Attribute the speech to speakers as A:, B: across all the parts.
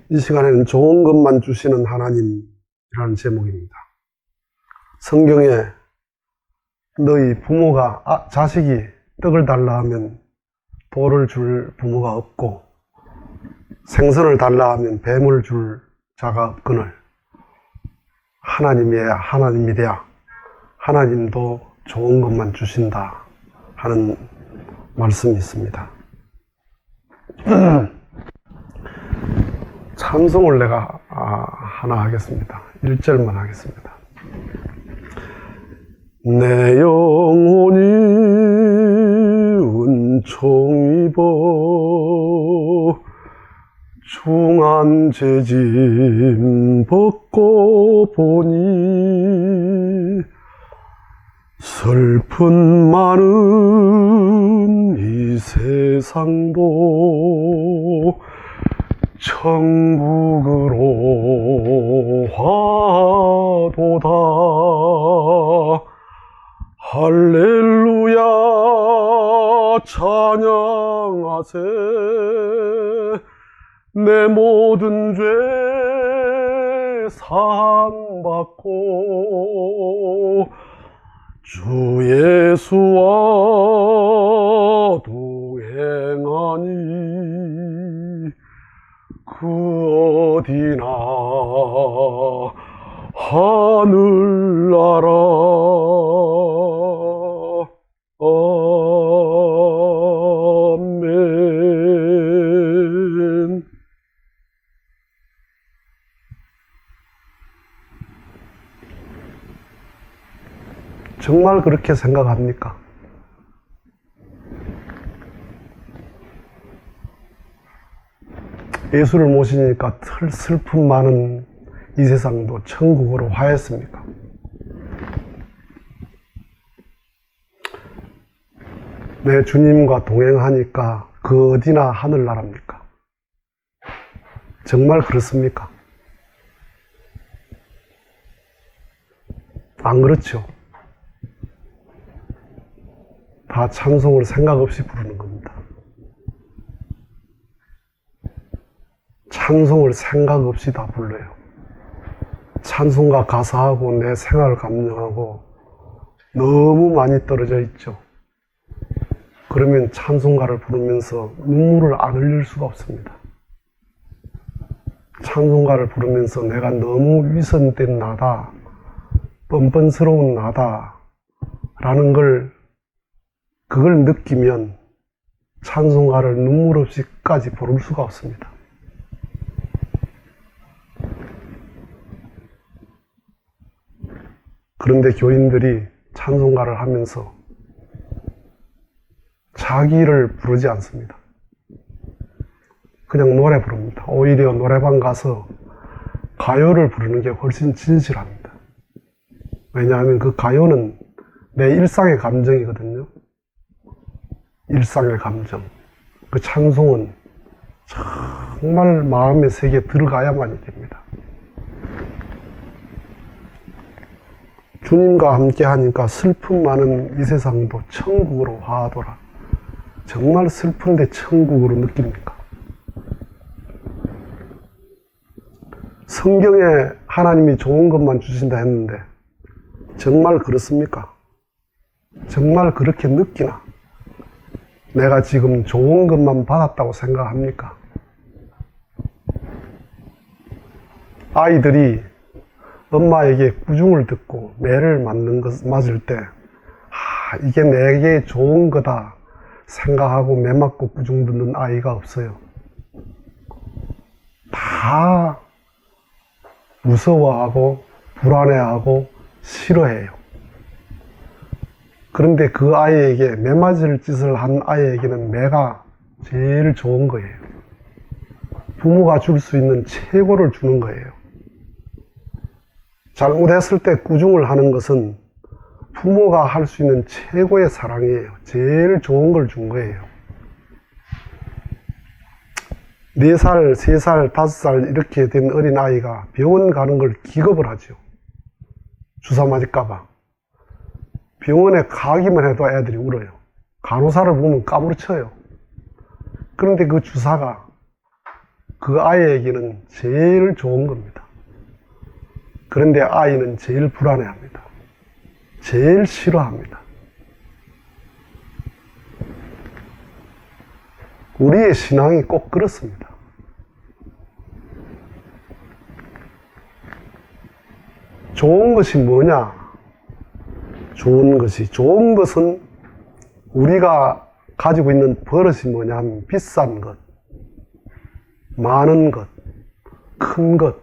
A: 이 시간에는 좋은 것만 주시는 하나님이라는 제목입니다. 성경에 너희 부모가 자식이 떡을 달라 하면 돌을 줄 부모가 없고 생선을 달라 하면 뱀을 줄 자가 없거늘 하나님이야 하나님이랴 하나님도 좋은 것만 주신다 하는 말씀이 있습니다. 찬송을 내가 하나 하겠습니다. 1절만 하겠습니다. 내 영혼이 은총 입어 중한 죄짐 벗고 보니 슬픈 많은 이 세상도 천국으로 화도다. 할렐루야 찬양하세. 내 모든 죄 사함받고 주 예수와 동행하니 그 어디나 하늘나라. 아멘. 정말 그렇게 생각합니까? 예수를 모시니까 슬픔 많은 이 세상도 천국으로 화했습니까? 내 주님과 동행하니까 그 어디나 하늘나라입니까? 정말 그렇습니까? 안 그렇죠? 다 찬송을 생각 없이 부르는 겁니다. 찬송을 생각 없이 다 불러요. 찬송가 가사하고 내 생활 감정하고 너무 많이 떨어져 있죠. 그러면 찬송가를 부르면서 눈물을 안 흘릴 수가 없습니다. 찬송가를 부르면서 내가 너무 위선된 나다, 뻔뻔스러운 나다 라는 그걸 느끼면 찬송가를 눈물 없이까지 부를 수가 없습니다. 그런데 교인들이 찬송가를 하면서 자기를 부르지 않습니다. 그냥 노래 부릅니다. 오히려 노래방 가서 가요를 부르는 게 훨씬 진실합니다. 왜냐하면 그 가요는 내 일상의 감정이거든요. 일상의 감정. 그 찬송은 정말 마음의 세계에 들어가야만이 됩니다. 주님과 함께 하니까 슬픔 많은 이 세상도 천국으로 화하더라. 정말 슬픈데 천국으로 느낍니까? 성경에 하나님이 좋은 것만 주신다 했는데 정말 그렇습니까? 정말 그렇게 느끼나? 내가 지금 좋은 것만 받았다고 생각합니까? 아이들이 엄마에게 꾸중을 듣고 매를 맞을 때 이게 내게 좋은 거다 생각하고 매 맞고 꾸중 듣는 아이가 없어요. 다 무서워하고 불안해하고 싫어해요. 그런데 그 아이에게 매 맞을 짓을 한 아이에게는 매가 제일 좋은 거예요. 부모가 줄 수 있는 최고를 주는 거예요. 잘못했을 때 꾸중을 하는 것은 부모가 할 수 있는 최고의 사랑이에요. 제일 좋은 걸 준 거예요. 4살, 3살, 5살 이렇게 된 어린아이가 병원 가는 걸 기겁을 하죠. 주사 맞을까봐. 병원에 가기만 해도 애들이 울어요. 간호사를 보면 까무러쳐요. 그런데 그 주사가 그 아이에게는 제일 좋은 겁니다. 그런데 아이는 제일 불안해합니다. 제일 싫어합니다. 우리의 신앙이 꼭 그렇습니다. 좋은 것이 뭐냐? 좋은 것은 우리가 가지고 있는 버릇이 뭐냐 하면 비싼 것, 많은 것, 큰 것,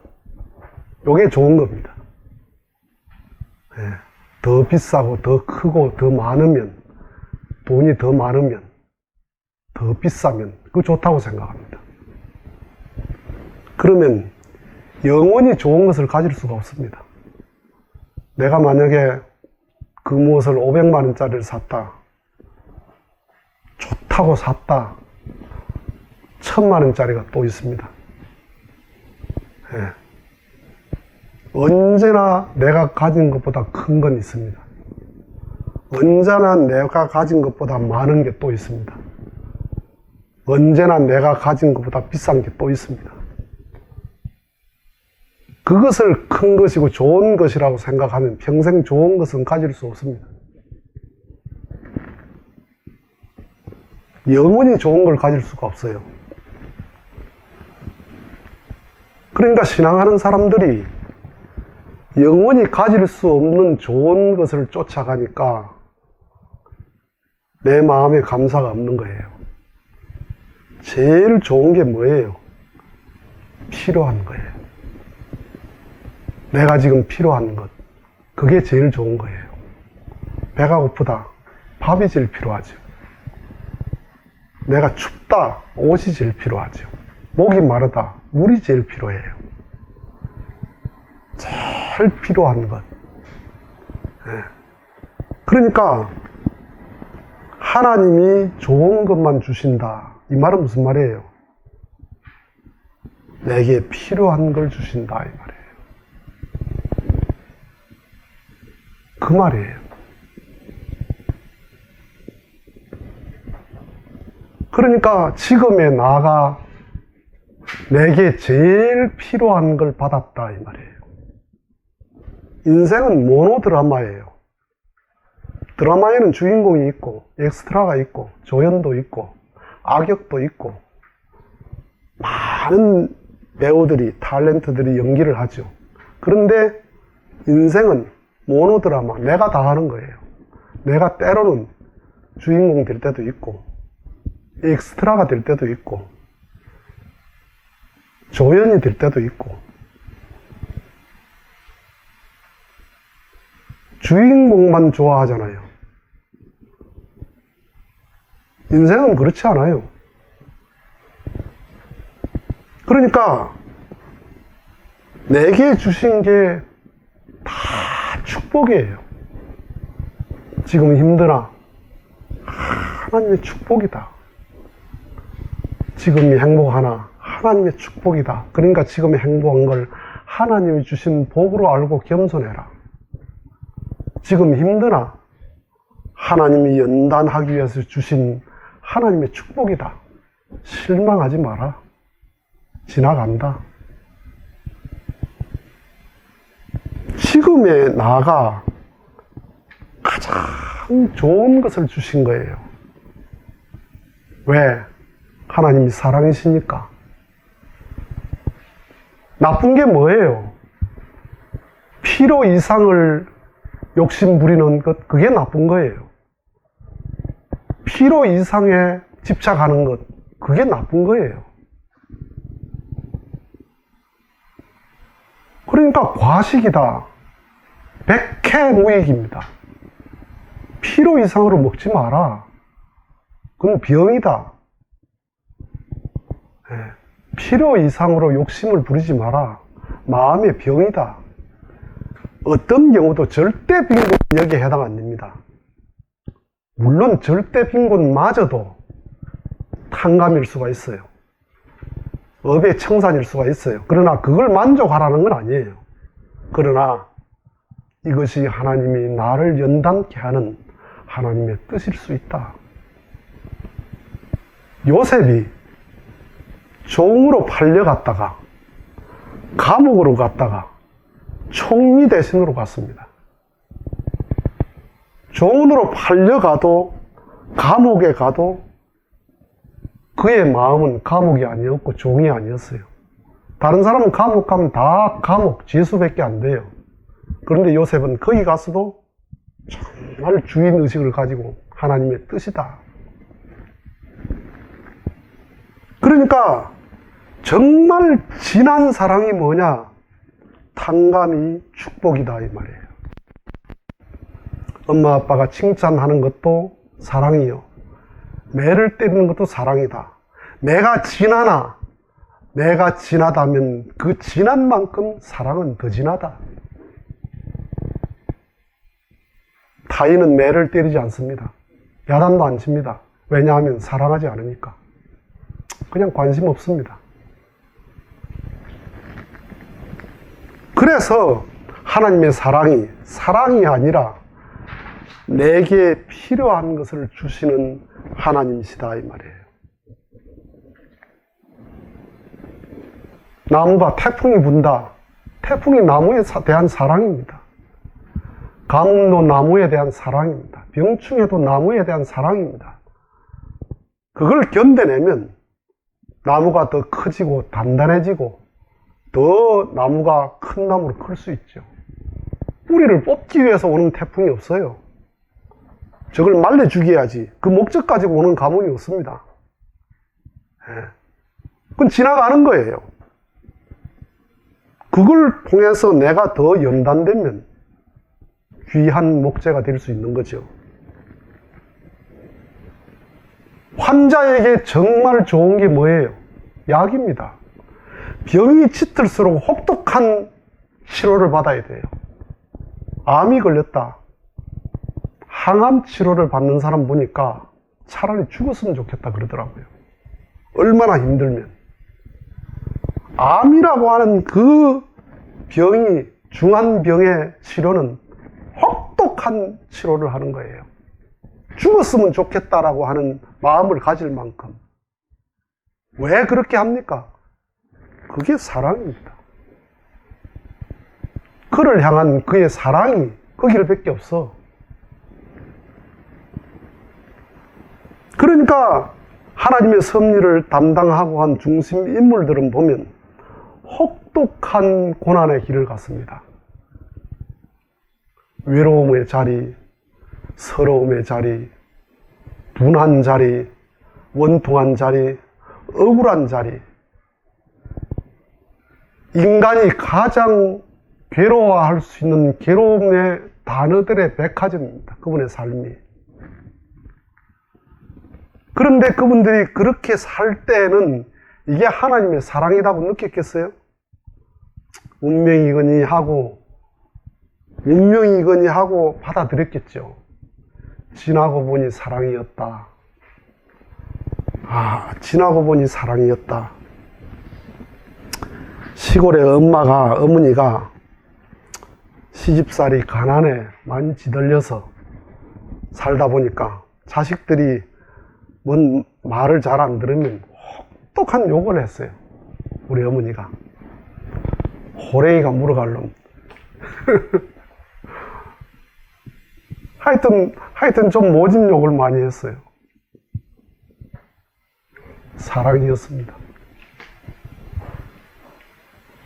A: 요게 좋은 겁니다. 예, 더 비싸고 더 크고 더 많으면, 돈이 더 많으면, 더 비싸면 그거 좋다고 생각합니다. 그러면 영원히 좋은 것을 가질 수가 없습니다. 내가 만약에 그 무엇을 500만 원짜리를 샀다, 좋다고 샀다, 1000만 원짜리가 또 있습니다. 예. 언제나 내가 가진 것보다 큰 건 있습니다. 언제나 내가 가진 것보다 많은 게 또 있습니다. 언제나 내가 가진 것보다 비싼 게 또 있습니다. 그것을 큰 것이고 좋은 것이라고 생각하면 평생 좋은 것은 가질 수 없습니다. 영원히 좋은 걸 가질 수가 없어요. 그러니까 신앙하는 사람들이 영원히 가질 수 없는 좋은 것을 쫓아가니까 내 마음에 감사가 없는 거예요. 제일 좋은 게 뭐예요? 필요한 거예요. 내가 지금 필요한 것, 그게 제일 좋은 거예요. 배가 고프다, 밥이 제일 필요하죠. 내가 춥다, 옷이 제일 필요하죠. 목이 마르다, 물이 제일 필요해요. 제일 필요한 것. 네. 그러니까 하나님이 좋은 것만 주신다, 이 말은 무슨 말이에요? 내게 필요한 걸 주신다, 이 말이에요. 그 말이에요. 그러니까 지금의 나가 내게 제일 필요한 걸 받았다, 이 말이에요. 인생은 모노드라마예요. 드라마에는 주인공이 있고 엑스트라가 있고 조연도 있고 악역도 있고 많은 배우들이, 탤런트들이 연기를 하죠. 그런데 인생은 모노드라마, 내가 다 하는 거예요. 내가 때로는 주인공 될 때도 있고 엑스트라가 될 때도 있고 조연이 될 때도 있고. 주인공만 좋아하잖아요. 인생은 그렇지 않아요. 그러니까 내게 주신 게 다 축복이에요. 지금 힘드나? 하나님의 축복이다. 지금이 행복하나? 하나님의 축복이다. 그러니까 지금의 행복한 걸 하나님이 주신 복으로 알고 겸손해라. 지금 힘드나? 하나님이 연단하기 위해서 주신 하나님의 축복이다. 실망하지 마라. 지나간다. 지금의 나가 가장 좋은 것을 주신 거예요. 왜? 하나님이 사랑이시니까. 나쁜 게 뭐예요? 필요 이상을 욕심 부리는 것, 그게 나쁜 거예요. 필요 이상에 집착하는 것, 그게 나쁜 거예요. 그러니까 과식이다. 백해무익입니다. 필요 이상으로 먹지 마라. 그건 병이다. 필요 이상으로 욕심을 부리지 마라. 마음의 병이다. 어떤 경우도 절대 빈곤은 여기에 해당 안 됩니다. 물론 절대 빈곤마저도 탕감일 수가 있어요. 업의 청산일 수가 있어요. 그러나 그걸 만족하라는 건 아니에요. 그러나 이것이 하나님이 나를 연단케 하는 하나님의 뜻일 수 있다. 요셉이 종으로 팔려갔다가 감옥으로 갔다가 총리 대신으로 갔습니다. 종으로 팔려가도 감옥에 가도 그의 마음은 감옥이 아니었고 종이 아니었어요. 다른 사람은 감옥 가면 다 감옥, 지수밖에 안 돼요. 그런데 요셉은 거기 가서도 정말 주인의식을 가지고 하나님의 뜻이다. 그러니까 정말 진한 사랑이 뭐냐? 탕감이 축복이다 이 말이에요. 엄마 아빠가 칭찬하는 것도 사랑이요. 매를 때리는 것도 사랑이다. 매가 진하나 매가 진하다면 그 진한 만큼 사랑은 더 진하다. 타인은 매를 때리지 않습니다. 야단도 안 칩니다. 왜냐하면 사랑하지 않으니까. 그냥 관심 없습니다. 그래서 하나님의 사랑이 아니라 내게 필요한 것을 주시는 하나님이시다 이 말이에요. 나무가 태풍이 분다. 태풍이 나무에 대한 사랑입니다. 가뭄도 나무에 대한 사랑입니다. 병충해도 나무에 대한 사랑입니다. 그걸 견뎌내면 나무가 더 커지고 단단해지고 더 나무가 큰 나무로 클 수 있죠. 뿌리를 뽑기 위해서 오는 태풍이 없어요. 저걸 말려 죽여야지. 그 목적 가지고 오는 가뭄이 없습니다. 그건 지나가는 거예요. 그걸 통해서 내가 더 연단되면 귀한 목재가 될 수 있는 거죠. 환자에게 정말 좋은 게 뭐예요? 약입니다. 병이 짙을수록 혹독한 치료를 받아야 돼요. 암이 걸렸다. 항암 치료를 받는 사람 보니까 차라리 죽었으면 좋겠다 그러더라고요. 얼마나 힘들면. 암이라고 하는 그 병이, 중한 병의 치료는 혹독한 치료를 하는 거예요. 죽었으면 좋겠다라고 하는 마음을 가질 만큼. 왜 그렇게 합니까? 그게 사랑입니다. 그를 향한 그의 사랑이 거기를 밖에 없어. 그러니까 하나님의 섭리를 담당하고 한 중심 인물들은 보면 혹독한 고난의 길을 갔습니다. 외로움의 자리, 서러움의 자리, 분한 자리, 원통한 자리, 억울한 자리. 인간이 가장 괴로워할 수 있는 괴로움의 단어들의 백화점입니다. 그분의 삶이. 그런데 그분들이 그렇게 살 때는 이게 하나님의 사랑이라고 느꼈겠어요? 운명이거니 하고 받아들였겠죠. 지나고 보니 사랑이었다. 지나고 보니 사랑이었다. 시골에 어머니가 시집살이 가난에 많이 지들려서 살다 보니까 자식들이 뭔 말을 잘 안 들으면 혹독한 욕을 했어요. 우리 어머니가. 호랭이가 물어갈 놈. 하여튼 좀 모진 욕을 많이 했어요. 사랑이었습니다.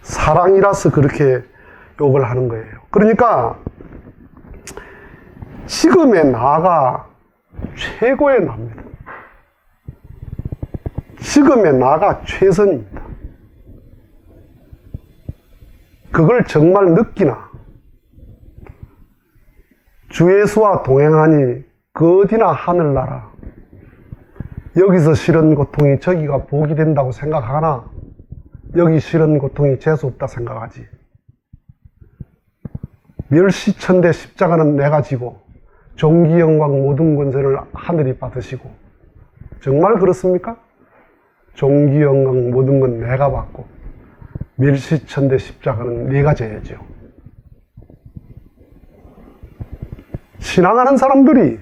A: 사랑이라서 그렇게 욕을 하는 거예요. 그러니까 지금의 나가 최고의 나입니다. 지금의 나가 최선입니다. 그걸 정말 느끼나? 주 예수와 동행하니 그 어디나 하늘나라. 여기서 싫은 고통이 저기가 복이 된다고 생각하나? 여기 싫은 고통이 재수없다 생각하지. 멸시천대 십자가는 내가 지고 존귀 영광 모든 권세를 하늘이 받으시고. 정말 그렇습니까? 존귀 영광 모든 건 내가 받고 멸시천대 십자가는 네가 져야죠. 신앙하는 사람들이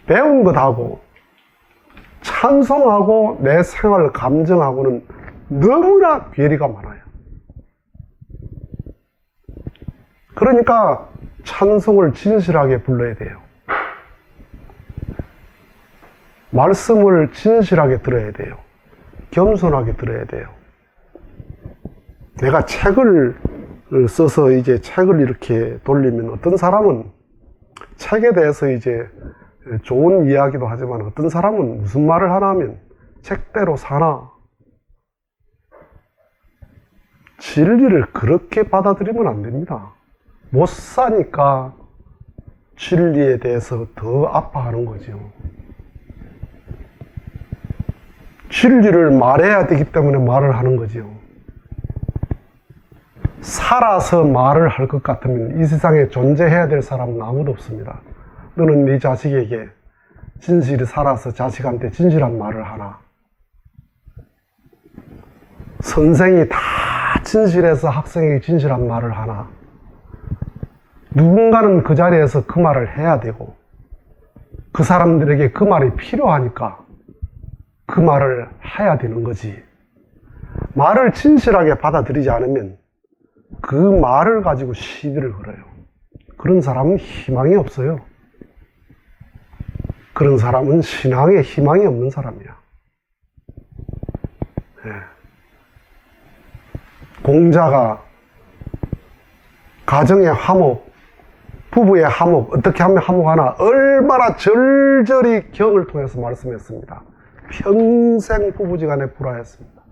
A: 배운 것하고 찬송하고 내 생활 감정하고는 너무나 괴리가 많아요. 그러니까 찬송을 진실하게 불러야 돼요. 말씀을 진실하게 들어야 돼요. 겸손하게 들어야 돼요. 내가 책을 써서 이제 책을 이렇게 돌리면 어떤 사람은 책에 대해서 이제 좋은 이야기도 하지만 어떤 사람은 무슨 말을 하나 하면 책대로 사나. 진리를 그렇게 받아들이면 안 됩니다. 못 사니까 진리에 대해서 더 아파하는 거죠. 진리를 말해야 되기 때문에 말을 하는 거죠. 살아서 말을 할 것 같으면 이 세상에 존재해야 될 사람은 아무도 없습니다. 너는 네 자식에게 진실이 살아서 자식한테 진실한 말을 하나? 선생이 다 진실해서 학생에게 진실한 말을 하나? 누군가는 그 자리에서 그 말을 해야 되고 그 사람들에게 그 말이 필요하니까 그 말을 해야 되는 거지. 말을 진실하게 받아들이지 않으면 그 말을 가지고 시비를 걸어요. 그런 사람은 희망이 없어요. 그런 사람은 신앙에 희망이 없는 사람이야. 네. 공자가 가정의 화목, 부부의 화목, 어떻게 하면 화목하나 얼마나 절절히 경을 통해서 말씀했습니다. 평생 부부지간에 불화했습니다.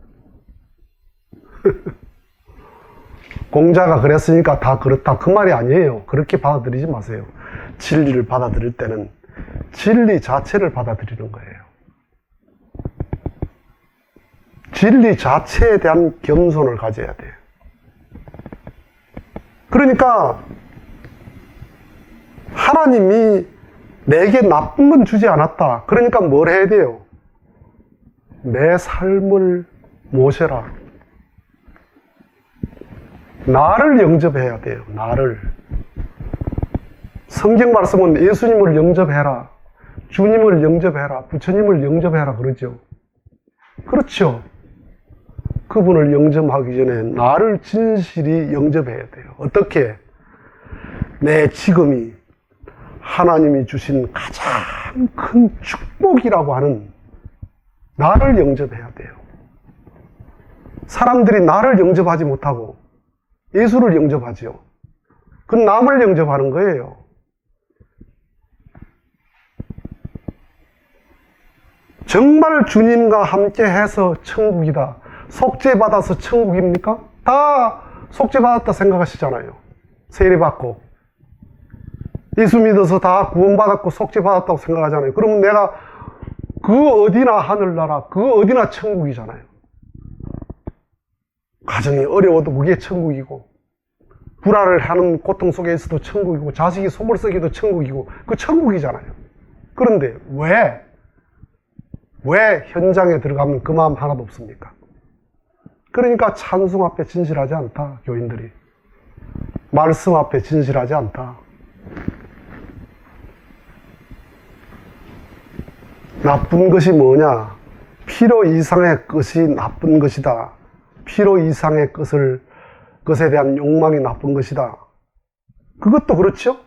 A: 공자가 그랬으니까 다 그렇다 그 말이 아니에요. 그렇게 받아들이지 마세요. 진리를 받아들일 때는 진리 자체를 받아들이는 거예요. 진리 자체에 대한 겸손을 가져야 돼요. 그러니까 하나님이 내게 나쁜 건 주지 않았다. 그러니까 뭘 해야 돼요? 내 삶을 모셔라. 나를 영접해야 돼요. 나를. 성경 말씀은 예수님을 영접해라, 주님을 영접해라, 부처님을 영접해라 그러죠. 그렇죠. 그분을 영접하기 전에 나를 진실히 영접해야 돼요. 어떻게? 내 지금이 하나님이 주신 가장 큰 축복이라고 하는 나를 영접해야 돼요. 사람들이 나를 영접하지 못하고 예수를 영접하지요. 그건 남을 영접하는 거예요. 정말 주님과 함께 해서 천국이다. 속죄받아서 천국입니까? 다 속죄받았다 생각하시잖아요. 세례받고 예수 믿어서 다 구원받았고 속죄받았다고 생각하잖아요. 그러면 내가 그 어디나 하늘나라, 그 어디나 천국이잖아요. 가정이 어려워도 그게 천국이고, 불화를 하는 고통 속에 있어도 천국이고, 자식이 속을 썩여도 천국이고, 그 천국이잖아요. 그런데 왜 현장에 들어가면 그 마음 하나도 없습니까? 그러니까 찬송 앞에 진실하지 않다, 교인들이. 말씀 앞에 진실하지 않다. 나쁜 것이 뭐냐? 필요 이상의 것이 나쁜 것이다. 필요 이상의 것에 대한 욕망이 나쁜 것이다. 그것도 그렇죠?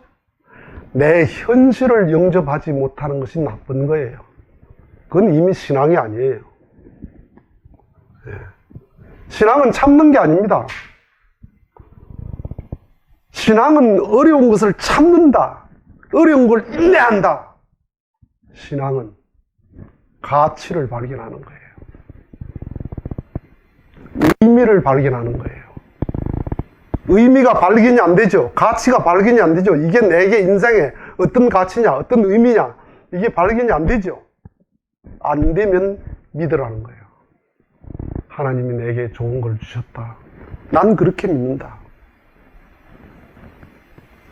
A: 내 현실을 영접하지 못하는 것이 나쁜 거예요. 그건 이미 신앙이 아니에요. 신앙은 참는 게 아닙니다. 신앙은 어려운 것을 참는다. 어려운 걸 인내한다. 신앙은 가치를 발견하는 거예요. 의미를 발견하는 거예요. 의미가 발견이 안 되죠. 가치가 발견이 안 되죠. 이게 내게 인생에 어떤 가치냐, 어떤 의미냐, 이게 발견이 안 되죠. 안 되면 믿으라는 거예요. 하나님이 내게 좋은 걸 주셨다. 난 그렇게 믿는다.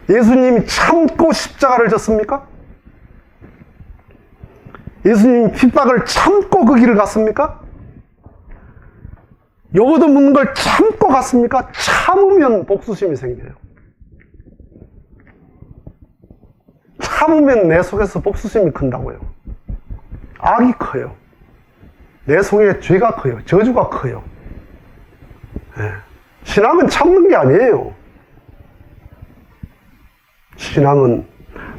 A: 예수님이 참고 십자가를 졌습니까? 예수님이 핍박을 참고 그 길을 갔습니까? 요거도 묻는 걸 참고 갔습니까? 참으면 복수심이 생겨요. 참으면 내 속에서 복수심이 큰다고요. 악이 커요. 내 속에 죄가 커요. 저주가 커요. 예. 신앙은 참는 게 아니에요. 신앙은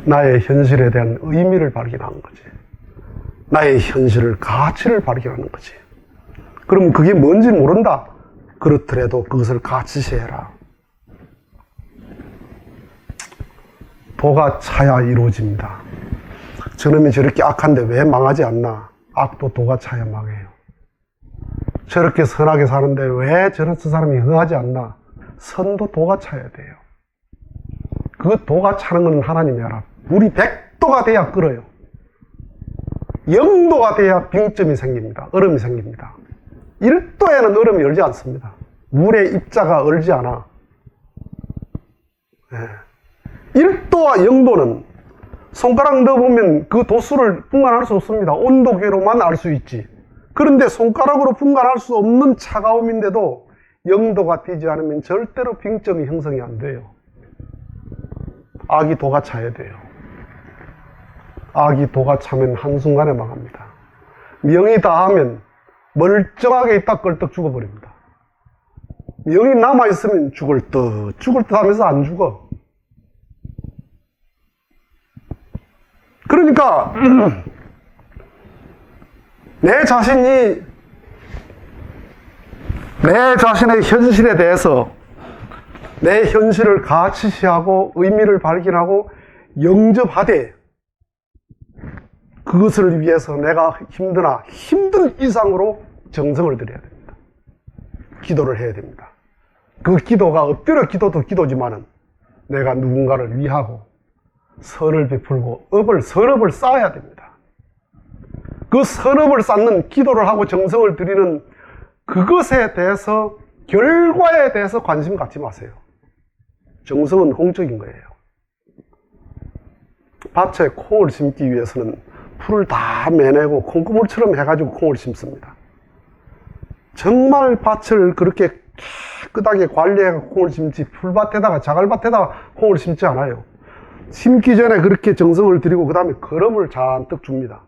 A: 나의 현실에 대한 의미를 발견하는 거지. 나의 현실을, 가치를 발견하는 거지. 그럼 그게 뭔지 모른다. 그렇더라도 그것을 가치시해라. 도가 차야 이루어집니다. 저놈이 저렇게 악한데 왜 망하지 않나? 악도 도가 차야 망해요. 저렇게 선하게 사는데 왜 저런 사람이 흥하지 않나? 선도 도가 차야 돼요. 그 도가 차는 건 하나님이 알아. 물이 100도가 돼야 끓어요. 0도가 돼야 빙점이 생깁니다. 얼음이 생깁니다. 1도에는 얼음이 얼지 않습니다. 물의 입자가 얼지 않아. 네. 1도와 0도는 손가락 넣어보면 그 도수를 분간할 수 없습니다. 온도계로만 알 수 있지. 그런데 손가락으로 분간할 수 없는 차가움인데도 0도가 되지 않으면 절대로 빙점이 형성이 안 돼요. 악이 도가 차야 돼요. 악이 도가 차면 한순간에 망합니다. 명이 다하면 멀쩡하게 있다 끌떡 죽어버립니다. 명이 남아있으면 죽을 듯 하면서 안 죽어. 그러니까 내 자신이 내 자신의 현실에 대해서 내 현실을 가치시하고 의미를 발견하고 영접하되 그것을 위해서 내가 힘드나 힘든 이상으로 정성을 들여야 됩니다. 기도를 해야 됩니다. 그 기도가 엎드려 기도도 기도지만은 내가 누군가를 위하고 선을 베풀고 선업을 쌓아야 됩니다. 그 선업을 쌓는 기도를 하고 정성을 들이는 그것에 대해서 결과에 대해서 관심 갖지 마세요. 정성은 공적인 거예요. 밭에 콩을 심기 위해서는 풀을 다 매내고 콩고물처럼 해가지고 콩을 심습니다. 정말 밭을 그렇게 깨끗하게 관리해서 콩을 심지 풀밭에다가 자갈밭에다가 콩을 심지 않아요. 심기 전에 그렇게 정성을 들이고 그 다음에 거름을 잔뜩 줍니다.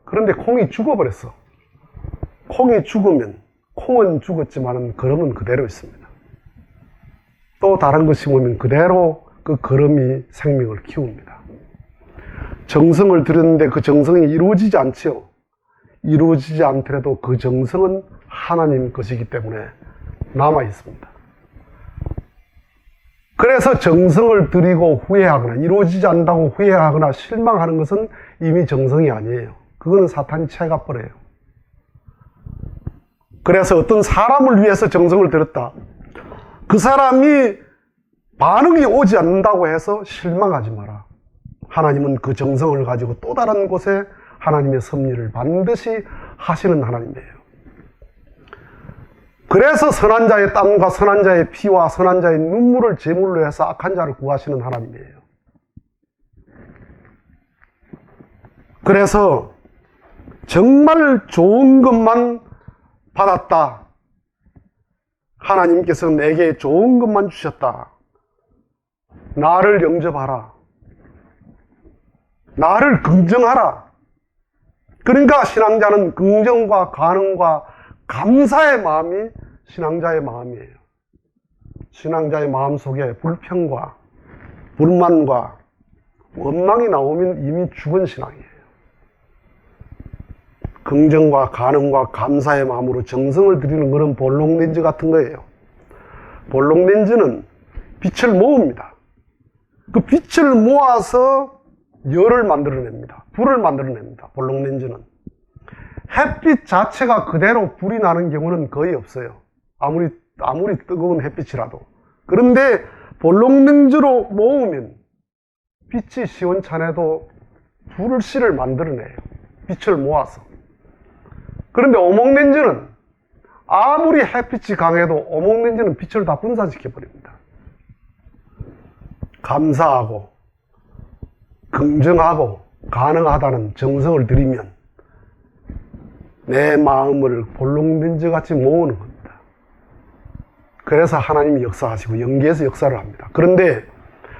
A: 그런데 콩이 죽어버렸어. 콩이 죽으면 콩은 죽었지만 거름은 그대로 있습니다. 또 다른 거 심으면 그대로 그 거름이 생명을 키웁니다. 정성을 들였는데 그 정성이 이루어지지 않지요. 이루어지지 않더라도 그 정성은 하나님 것이기 때문에 남아 있습니다. 그래서 정성을 들이고 후회하거나 이루어지지 않는다고 후회하거나 실망하는 것은 이미 정성이 아니에요. 그거는 사탄이 채가버려요. 그래서 어떤 사람을 위해서 정성을 들였다. 그 사람이 반응이 오지 않는다고 해서 실망하지 마라. 하나님은 그 정성을 가지고 또 다른 곳에 하나님의 섭리를 반드시 하시는 하나님이에요. 그래서 선한 자의 땀과 선한 자의 피와 선한 자의 눈물을 제물로 해서 악한 자를 구하시는 하나님이에요. 그래서 정말 좋은 것만 받았다. 하나님께서 내게 좋은 것만 주셨다. 나를 영접하라. 나를 긍정하라. 그러니까 신앙자는 긍정과 간응과 감사의 마음이 신앙자의 마음이에요. 신앙자의 마음 속에 불평과 불만과 원망이 나오면 이미 죽은 신앙이에요. 긍정과 간응과 감사의 마음으로 정성을 들이는 것은 볼록렌즈 같은 거예요. 볼록렌즈는 빛을 모읍니다. 그 빛을 모아서 열을 만들어냅니다. 불을 만들어냅니다. 볼록렌즈는. 햇빛 자체가 그대로 불이 나는 경우는 거의 없어요. 아무리 뜨거운 햇빛이라도. 그런데 볼록렌즈로 모으면 빛이 시원찮아도 불씨를 만들어내요. 빛을 모아서. 그런데 오목렌즈는 아무리 햇빛이 강해도 오목렌즈는 빛을 다 분산시켜버립니다. 감사하고 긍정하고 가능하다는 정성을 들이면 내 마음을 볼록렌즈 같이 모으는 겁니다. 그래서 하나님이 역사하시고 연계해서 역사를 합니다. 그런데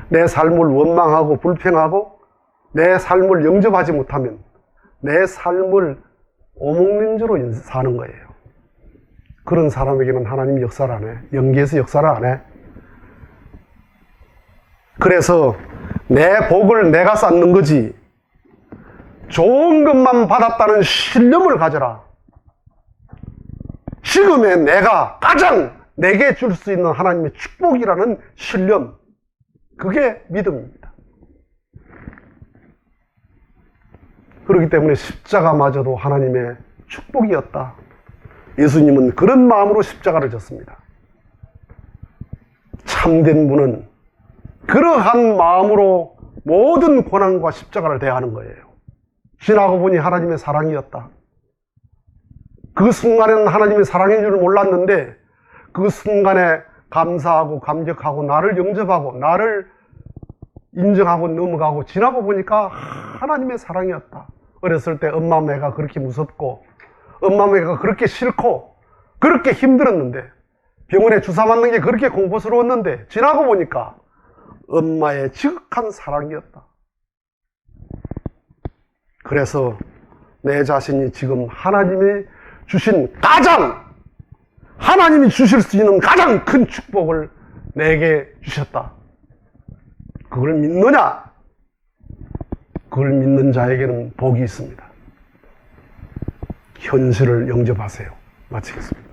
A: 내 삶을 원망하고 불평하고 내 삶을 영접하지 못하면 내 삶을 오목민주로 사는 거예요. 그런 사람에게는 하나님이 역사를 안 해. 연기에서 역사를 안 해. 그래서 내 복을 내가 쌓는 거지, 좋은 것만 받았다는 신념을 가져라. 지금의 내가 가장 내게 줄 수 있는 하나님의 축복이라는 신념, 그게 믿음입니다. 그렇기 때문에 십자가마저도 하나님의 축복이었다. 예수님은 그런 마음으로 십자가를 졌습니다. 참된 분은 그러한 마음으로 모든 고난과 십자가를 대하는 거예요. 지나고 보니 하나님의 사랑이었다. 그 순간에는 하나님의 사랑인 줄 몰랐는데 그 순간에 감사하고 감격하고 나를 영접하고 나를 인정하고 넘어가고 지나고 보니까 하나님의 사랑이었다. 어렸을 때 엄마 매가 그렇게 무섭고 엄마 매가 그렇게 싫고 그렇게 힘들었는데 병원에 주사 맞는 게 그렇게 공포스러웠는데 지나고 보니까 엄마의 지극한 사랑이었다. 그래서 내 자신이 지금 하나님이 주신 하나님이 주실 수 있는 가장 큰 축복을 내게 주셨다. 그걸 믿느냐? 그걸 믿는 자에게는 복이 있습니다. 현실을 영접하세요. 마치겠습니다.